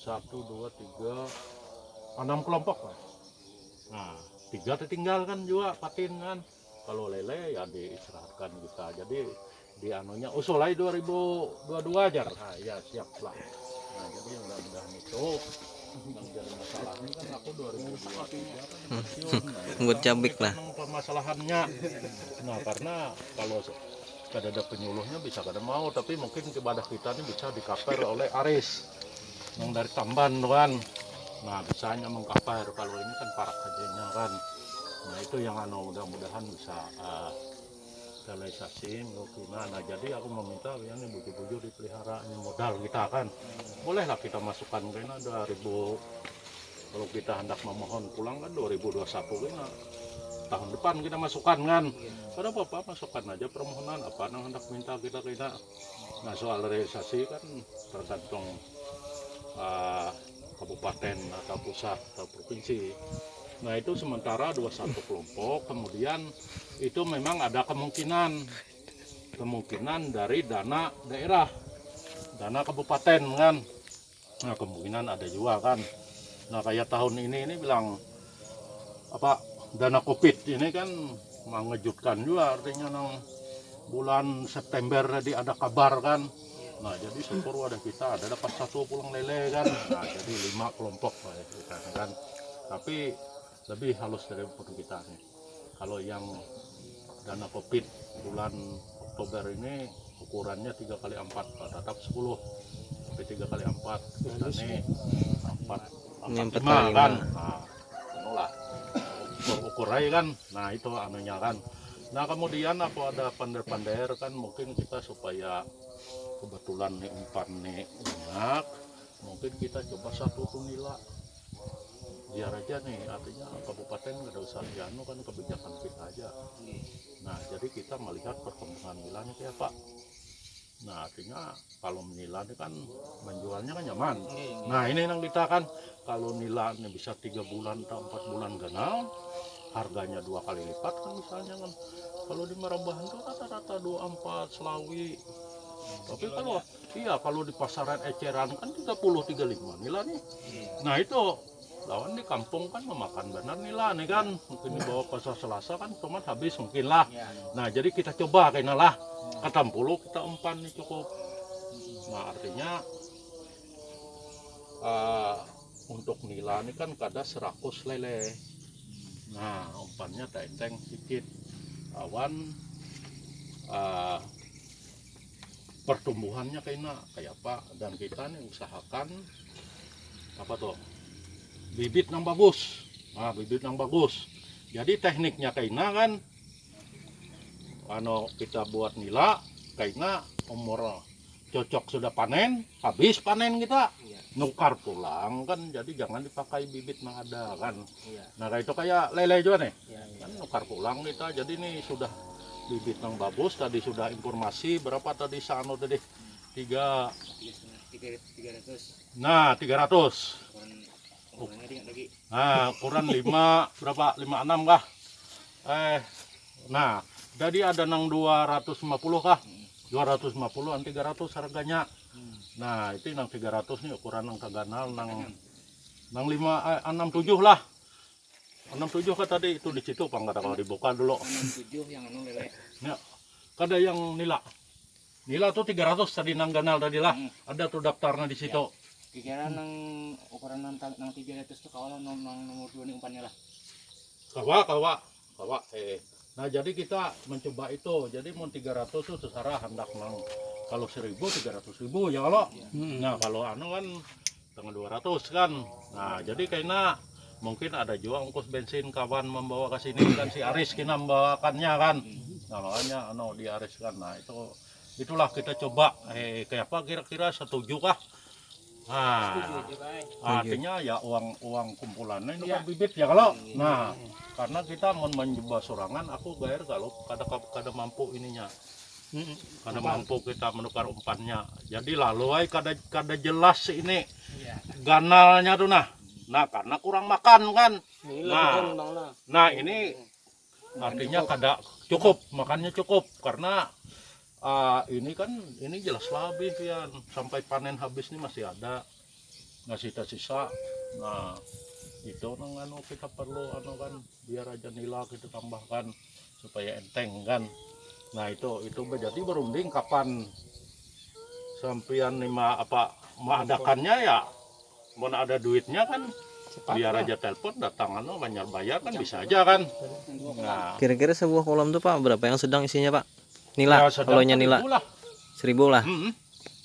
1, 2, 3, 6 kelompok lah. Nah 3 tertinggalkan juga patin kan. Kalau lele ya diistirahatkan kita. Jadi di anunya usul aja 2022 aja. Nah ya siap lah. Nah jadi mudah-mudahan itu yang jadi masalah ini kan aku 2023 kan pensiun. Buat cabik lah. Permasalahannya. Nah karena kalau kada ada penyuluhnya bisa kada mau, tapi mungkin ibadah kita ini bisa dikaper oleh Aris yang dari Tamban kan. Nah bisanya mengkaper, kalau ini kan parak hajanya kan. Nah itu yang mudah-mudahan bisa realisasi menurut kita. Nah jadi aku meminta ya nih buju-buju dipelihara, ini modal kita kan. Bolehlah kita masukkan kena 2000, kalau kita hendak memohon pulang kan 2021 kena. Tahun depan kita masukkan kan. Ada apa-apa masukkan aja permohonan apa yang hendak minta kita kena. Nah soal realisasi kan tergantung kabupaten atau pusat atau provinsi. Nah itu sementara 21 kelompok, kemudian itu memang ada kemungkinan dari dana daerah, dana kabupaten kan. Nah kemungkinan ada juga kan. Nah kayak tahun ini bilang apa, dana COVID ini kan mengejutkan juga, artinya nang bulan September tadi ada kabar kan. Nah jadi syukur wadah kita ada dapat 1 pulang lele kan. Nah jadi 5 kelompok kita kan. Tapi lebih halus dari kita nih. Kalau yang dana COVID bulan Oktober ini ukurannya 3 kali 4, tetap 10, tapi 3 kali 4 kita nih 4 5 kan. Nah itulah ukur aja kan. Nah itu anunya kan. Nah kemudian apa ada pandai-pandai kan, mungkin kita supaya kebetulan nih umpan nih banyak, mungkin kita coba 1 tunila biar aja nih, artinya kabupaten nggak ada usah janu kan, kebijakan kita aja. Nah jadi kita melihat perkembangan nilainya kayak apa. Nah artinya kalau nilai kan menjualnya kan nyaman. Nah ini yang kita kan, kalau nilainya bisa 3 bulan atau 4 bulan ganal, harganya 2 kali lipat kan misalnya kan. Kalau di Merambahan tuh rata-rata 24 Selawi. Tapi kalau di pasaran eceran kan 30-35 nilai nih. Nah itu lawan di kampung kan memakan benar nilai nih kan. Mungkin dibawa pasar Selasa kan cuma habis mungkin lah. Nah jadi kita coba kayaknya lah. Katam puluh kita umpan nih cukup. Nah artinya untuk nila ini kan kada 100 lele. Nah umpannya enteng sedikit. Awan pertumbuhannya kayak apa, dan kita nih usahakan apa tuh, bibit yang bagus. Nah bibit yang bagus. Jadi tekniknya kan kita buat nila kayaknya umur cocok sudah panen, habis panen kita nukar pulang kan. Jadi jangan dipakai bibit yang ada kan. Nah itu kayak lele juga nih kan, nukar pulang kita. Jadi ini sudah bibit yang bagus. Tadi sudah informasi berapa tadi sano tadi 300. Nah 300. Nah kurang 5 berapa 56 kah? Nah jadi ada nang 250 kah? 250 an 300 harganya. Nah itu nang 300 nih ukuran nang kaganal nang 67 lah. 67 kan tadi itu di situ Bang, kata kalau dibuka dulu. 67 yang anu lele. Ya. Kada yang nila. Nila tuh 300 tadi nang ganal tadi lah. Ada tuh daftarnya di situ. Kira nang ukuran nang 300 tuh kawan nang nomor 2 nih umpannya lah. Kawa. Nah jadi kita mencoba itu. Jadi mau 300 tuh terserah hendak nang, kalau 1000 300.000 ya kalau. Nah kalau anu kan tengah 200 kan. Nah jadi kayaknya mungkin ada juga ongkos bensin kawan membawa ke sini kan, si Aris kita membawakannya kan. Nah makanya di Aris kan. Nah itulah kita coba kayak apa kira-kira, setuju kah? Nah artinya ya uang kumpulannya ini kan bibit ya kalau. Nah karena kita mau mencoba sorangan, aku bayar kalau kada mampu ininya, kada mampu kita menukar umpannya. Jadi lalu kada jelas ini ganalnya tuh nah karena kurang makan kan. Nah ini artinya kada cukup, makannya cukup karena ini kan ini jelas lebih ya, sampai panen habis ini masih ada. ngasih sisa. Nah itu nang kita perlu kan biar aja nila kita tambahkan supaya enteng kan. Nah itu berarti berunding kapan sampean lima apa mengadakannya ya, mau ada duitnya kan biar aja telepon datang bayar kan bisa aja kan. Nah Kira-kira sebuah kolam tuh Pak berapa yang sedang isinya Pak? Nila, ya, kalau nila 1.000 lah.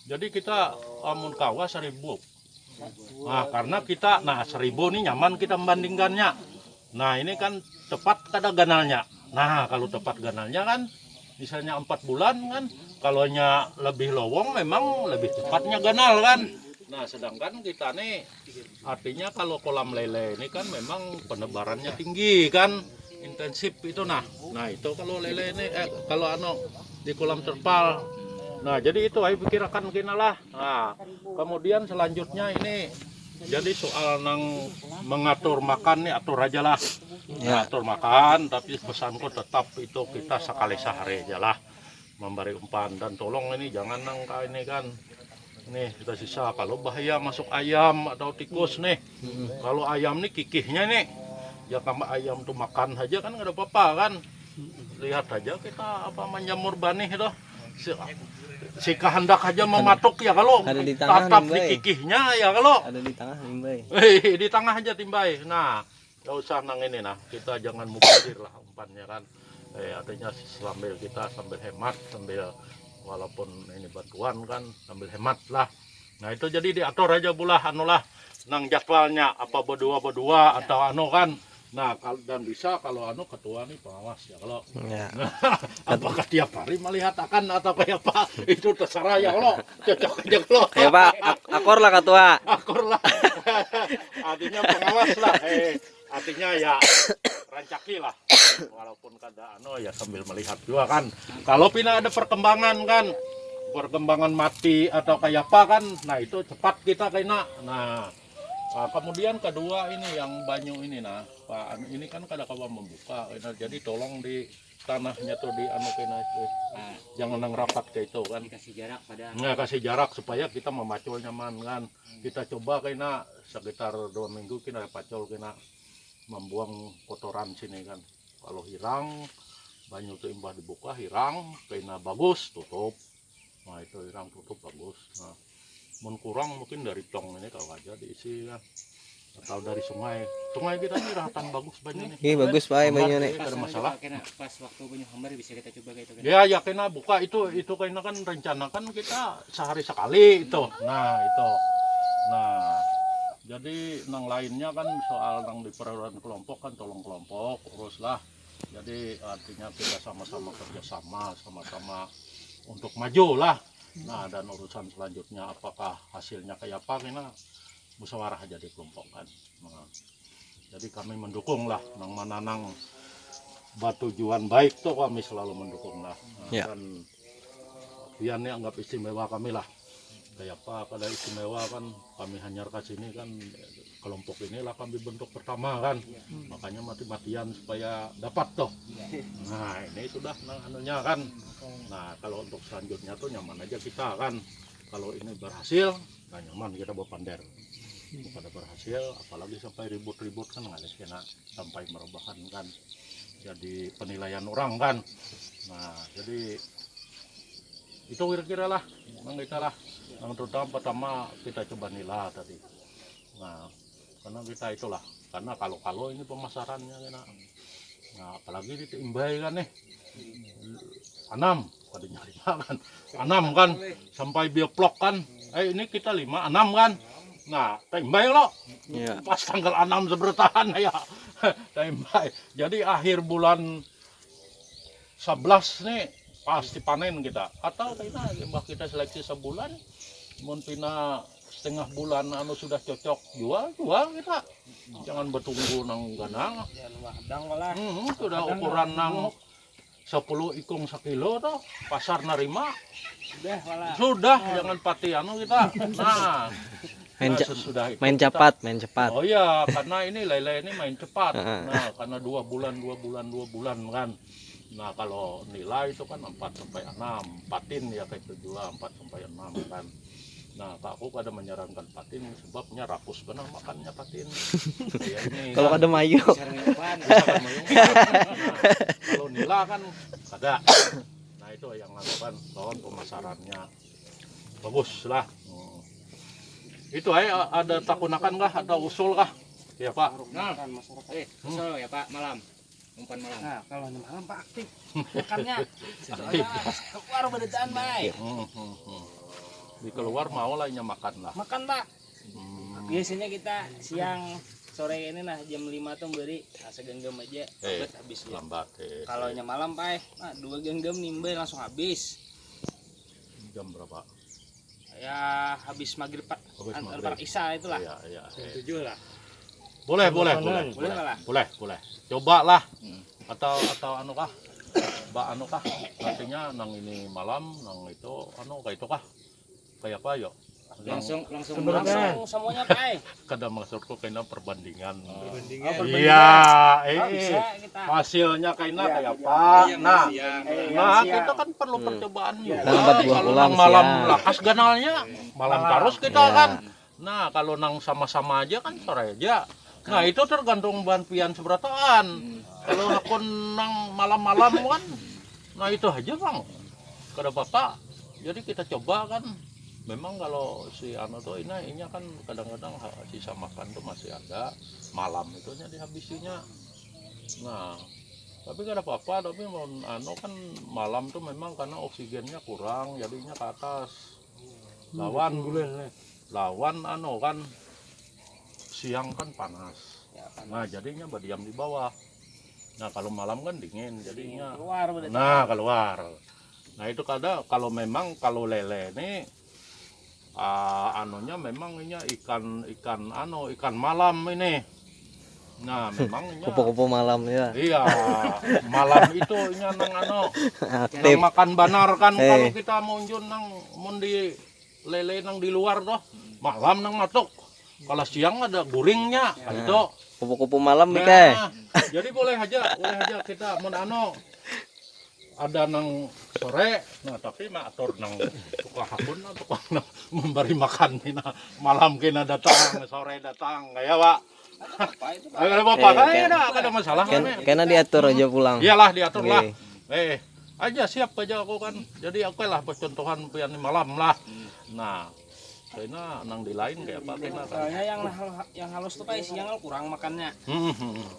Jadi kita amun kawa 1.000. Nah karena kita 1.000 nih nyaman kita membandingkannya. Nah ini kan tepat kada ganalnya. Nah kalau tepat ganalnya kan misalnya 4 bulan kan, kalau lebih lowong memang lebih cepatnya ganal kan. Nah sedangkan kita nih artinya kalau kolam lele ini kan memang penebarannya tinggi kan, intensif itu. Nah itu kalau lele ini kalau di kolam terpal. Nah jadi itu ayo pikirkan kena lah. Nah kemudian selanjutnya ini jadi soal mengatur makan nih atur aja lah. Ya. Atur makan, tapi pesanku tetap itu kita sekali sehari aja lah memberi umpan, dan tolong ini jangan ini kan nih kita sisa kalau bahaya masuk ayam atau tikus nih. Kalau ayam nih kikihnya nih ya tambah ayam tuh makan aja kan nggak ada apa-apa kan. Lihat aja kita menjamur banih itu si kehendak aja mematuk ya kalau tatap di kikihnya ya kalau ada di tengah timbai. Di tengah aja timbai. Nah gak usah ini kita jangan mubazir lah umpannya kan. Artinya sambil hemat, sambil walaupun ini bantuan kan sambil hemat lah. Nah itu jadi diatur aja bulah nang jadwalnya apa berdua atau kan. Nah dan bisa kalau ketua nih pengawas ya kalau ya. Apakah tiap hari melihat atau kayak apa itu terserah ya kalau cocok aja kalau ya Pak akor lah ketua. Akor lah. Artinya pengawas lah. Artinya ya rancaki lah walaupun kada ya sambil melihat juga kan. Kalau pina ada perkembangan mati atau kayak apa kan, nah itu cepat kita kena. Nah kemudian kedua ini yang banyu ini Pak ini kan kada kawa membuka jadi tolong di tanahnya tuh di kena jangan rapat kayak itu kan. Kasih jarak pada. Nah kasih jarak supaya kita memacul nyaman kan. Kita coba kena sekitar 2 minggu kita pacul kena membuang kotoran sini kan. Kalau hilang banyu itu imbah dibuka hilang kena bagus tutup. Nah itu hilang tutup bagus. Nah mun kurang mungkin dari tong ini kalau aja diisi kan, atau dari sungai kita ini rahatan bagus banyu nih. Iya bagus Pak banyu nih. Ada masalah. Kena pas waktu banyu hambar bisa kita coba gitu kan. Ya kena buka itu kena kan rencanakan kita sehari sekali itu. Nah itu. Nah jadi nang lainnya kan soal di perairan kelompok kan tolong kelompok urus lah. Jadi artinya kita sama-sama kerjasama, sama-sama untuk maju lah. Nah dan urusan selanjutnya apakah hasilnya kayak apa kita musyawarah aja di kelompok kan. Nah, jadi kami mendukung lah nang tujuan baik tuh kami selalu mendukung lah. Nah, ya. Dan piannya anggap istimewa kami lah. Kayak apa kada istimewa kan kami hanyar ke sini kan kelompok inilah kami bentuk pertama kan. Makanya mati-matian supaya dapat toh. Nah ini sudah anunya kan. Nah kalau untuk selanjutnya tuh nyaman aja kita kan. Kalau ini berhasil nah nyaman kita bawa pander. Pada berhasil apalagi sampai ribut-ribut kan nggak ada kena sampai merubahan kan. Jadi penilaian orang kan. Nah jadi itu kira-kira lah kita lah yang terutama pertama kita coba nila tadi. Nah karena kita itulah karena kalau ini pemasarannya kena. Nah apalagi di imbai kan nih 6 pada nyari kan 6 kan sampai bioplok kan ini kita 5 6 kan. Nah imbai lo ya. Pas tanggal 6 sebertahan ya imbai. Jadi akhir bulan 11 nih pasti panen kita atau kita seleksi sebulan mun pina setengah bulan sudah cocok jual kita jangan bertunggu nang ganang sudah ukuran nang 10 ikung 1 kilo toh pasar nerima sudah jangan pati kita nah main cepat oh iya karena ini lele ini main cepat nah karena 2 bulan kan. Nah kalau nilai itu kan 4 sampai 6 patin ya kayak itu juga 4 sampai 6 kan. Nah, Pak aku kada menyarankan patin sebabnya rakus benar makannya patin. Ya, ini Kalau kan ada mayu. Sarang depan. bisa kan mayungkan. Nah, kalau nila kan ada. Nah itu yang lakukan kawan pemasarannya bagus lah. Itu ada takunakan kah atau usul kah? Ya Pak. Nah, usul ya Pak malam. Umpan malam. Nah, kalau malam Pak aktif makannya. Soalnya keluar berdaan baik. Di keluar mau lah makan lah. Makan Pak. Biasanya kita siang sore ini nah jam 5 tuh beri segenggam aja habis ya. Lambat. Kalau malam Pak, nah 2 genggam nimbe langsung habis. Jam berapa? Ya habis maghrib Pak. Antara isya itulah. Iya. 7 lah. Boleh. Boleh. Cobalah. Atau anu kah? Anu kah? Artinya nang ini malam, nang itu anu kayak itu kah? Kayak apa yo? Langsung semuanya Pak. Kada masuk ke kena perbandingan. Perbandingan. Iya, Bisa kita. hasilnya kayaknya kayak apa? Nah, kita kan perlu percobaan juga. Lambat buah Kalau pulang nang malam siang. lakas ganalnya, malam terus kita Iya. kan. Nah, kalau nang sama-sama aja kan sore aja. Nah, itu tergantung bahan pian seberataan. Kalau akun nang malam-malam kan, nah itu aja bang. Kada apa-apa. Jadi kita coba kan. Memang kalau si anu tuh ini kan kadang-kadang sisa makan tuh masih ada malam itunya dihabisinya. Nah, tapi gak ada apa-apa, tapi mau anu kan malam tuh memang karena oksigennya kurang jadinya ke atas. Lawan anu kan siang kan panas. Nah, jadinya berdiam di bawah. Nah, kalau malam kan dingin jadinya. Keluar. Nah, itu kalau memang kalau lele ini anunya memang ini ikan malam ini. Nah, memang Kupu-kupu malam ya. iya, malam itu nang nang Aktif. makan banar kan kalau kita mau unjun nang mun di lele nang di luar toh, malam nang matuk. Kalau siang ada guringnya, itu. Kupu-kupu malam Mika. Nah, jadi boleh aja kita mun ada nang sore, nah tapi atur nang tukang hakun, tukang memberi makan kina malam kina datang, sore datang, kayak Pak. Ada apa-apa, ada masalah. Karena diatur aja pulang. Iyalah diatur lah. Oke. Aja siap aja aku kan. Jadi aku lah percontohan pian malam lah. Nah, kayaknya nang di lain kayak apa kena kan. Soalnya yang halus tuh Pak siang kurang makannya.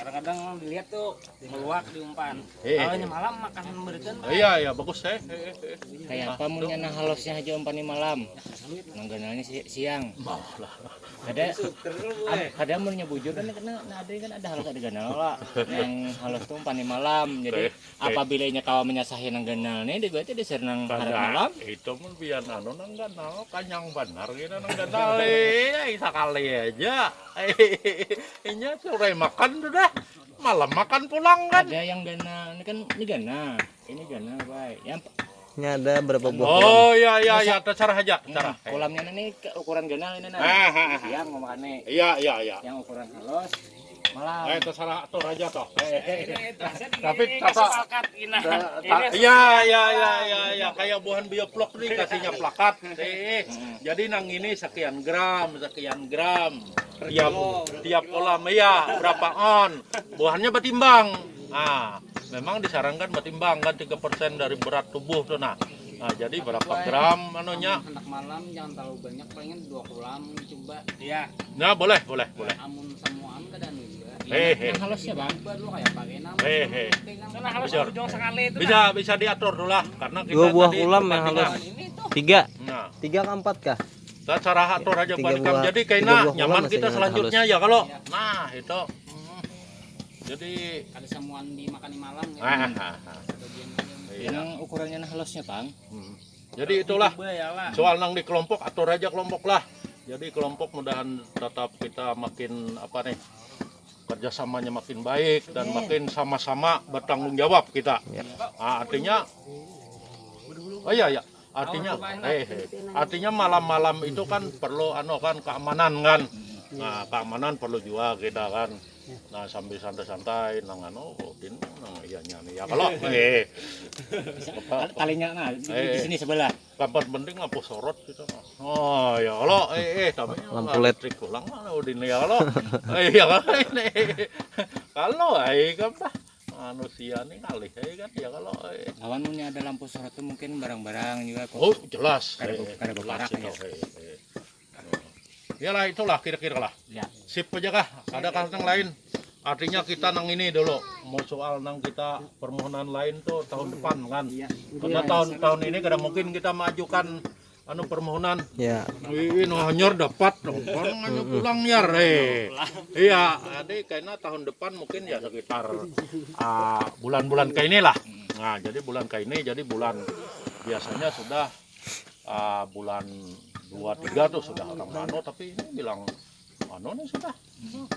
Kadang-kadang dilihat tuh meluak di umpan. Kalau malam makan berikan Pak. Iya bagus Kayak apa munnya nang halusnya aja umpan di malam. Nang ganalnya siang. Ada munnya bujur kan ada halus ada ganal lah. Yang halus tuh umpan di malam. Jadi apabila nya kawa menyasahi nang ganalnya dia berarti disir nang harap malam. Itu mun pian anu nang ganal kanyang benar gitu nang ganal. Sekali aja. Ini sore makan sudah. Malam makan pulang kan. Ada yang gana, ini gana baik. Yang Ini ada berapa buah oh iya cara aja cara. kolamnya ini ukuran gana ini siang mau makannya. Iya. Yang ukuran halus malam. Terserah atur aja toh. Tapi tata iya kayak buahan bioplok nih kasihnya plakat. Jadi nang ini sekian gram. Tiap kolam ya berapa on. Buahannya betimbang. Nah, memang disarankan betimbang kan 3% dari berat tubuh tuh nah. Nah, jadi berapa gram anunya? Anak malam jangan terlalu banyak, palingan 2 kolam coba. Iya. Nah, boleh. Amun semuaan kedan juga. Yang halusnya Bang. Lu kayak pakai nama. Karena halus Betul. ujung sekali itu. Bisa diatur dulu lah karena kita 2 buah tadi kolam yang perbandingan. halus. 3. Nah, 3 ke 4 kah? kita cara atur aja 3 balik buah- jadi 3 kayaknya buah kolam nyaman masih kita yang selanjutnya halus. ya kalau nah itu jadi Ada semuaan dimakan di malam ya. iya. Yang ukurannya halusnya Bang. Jadi itulah Bayalah. soal nang di kelompok atur aja kelompok lah. Jadi kelompok mudahan tetap kita makin apa nih kerjasamanya makin baik dan makin sama-sama bertanggung jawab kita. Nah, artinya artinya artinya malam-malam itu kan perlu keamanan kan. Nah, keamanan perlu juga kita kan. Nah, sambil santai-santai nang din nang iyanya nih. Ya kalau Talinya nah di sini sebelah. kapan penting lampu sorot kita mah. Oh, ya kalau tapi Lampu LED. listrik pulang mah udin ya kalau. Ya kalau ini. Kalau kan dah manusia nih kali kan ya kalau Lawan punya ada lampu sorot tuh mungkin barang-barang juga kok. oh jelas Kada berparak ya. Iyalah itulah kira-kira lah. Ya. Sip aja kah? Adakah yang lain? Artinya kita nang ini dulu mau soal nang kita permohonan lain tuh tahun depan kan. Karena tahun ini kada mungkin kita majukan permohonan. Ya. Ini nyor dapat dong. Orang hanya pulang nyar Iya, jadi kayaknya tahun depan mungkin ya sekitar bulan-bulan kayak ini lah. Nah, jadi bulan kayak ini jadi bulan biasanya sudah bulan 2-3 tuh sudah orang mano tapi ini bilang nih sudah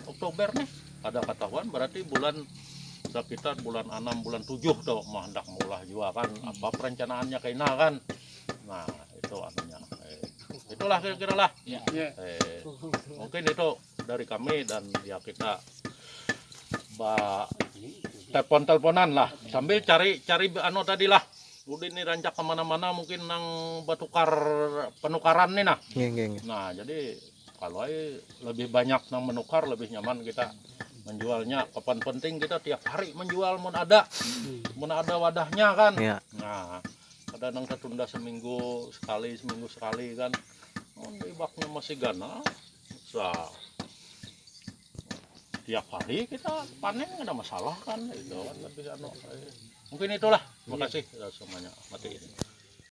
Oktober nih ada ketahuan berarti bulan sekitar bulan 6 bulan 7 tuh mah hendak mulai juga kan apa perencanaannya kayaknya kan. Nah, itu anunya. Itulah kira-kira lah. Ya. Mungkin itu dari kami dan ya kita telepon-teleponan lah sambil cari tadi lah. Udah ini rancak kemana-mana mungkin nang penukaran nih nah. Iya. Nah, jadi kalau lebih banyak nang menukar lebih nyaman kita menjualnya. Kapan penting kita tiap hari menjual mun ada wadahnya kan. Iya. Nah, kadang tertunda seminggu sekali kan. Ibaknya masih ganas. Tiap hari kita panen nggak ada masalah kan. Itu kan lebih mungkin itulah. Terima kasih semuanya. Mati.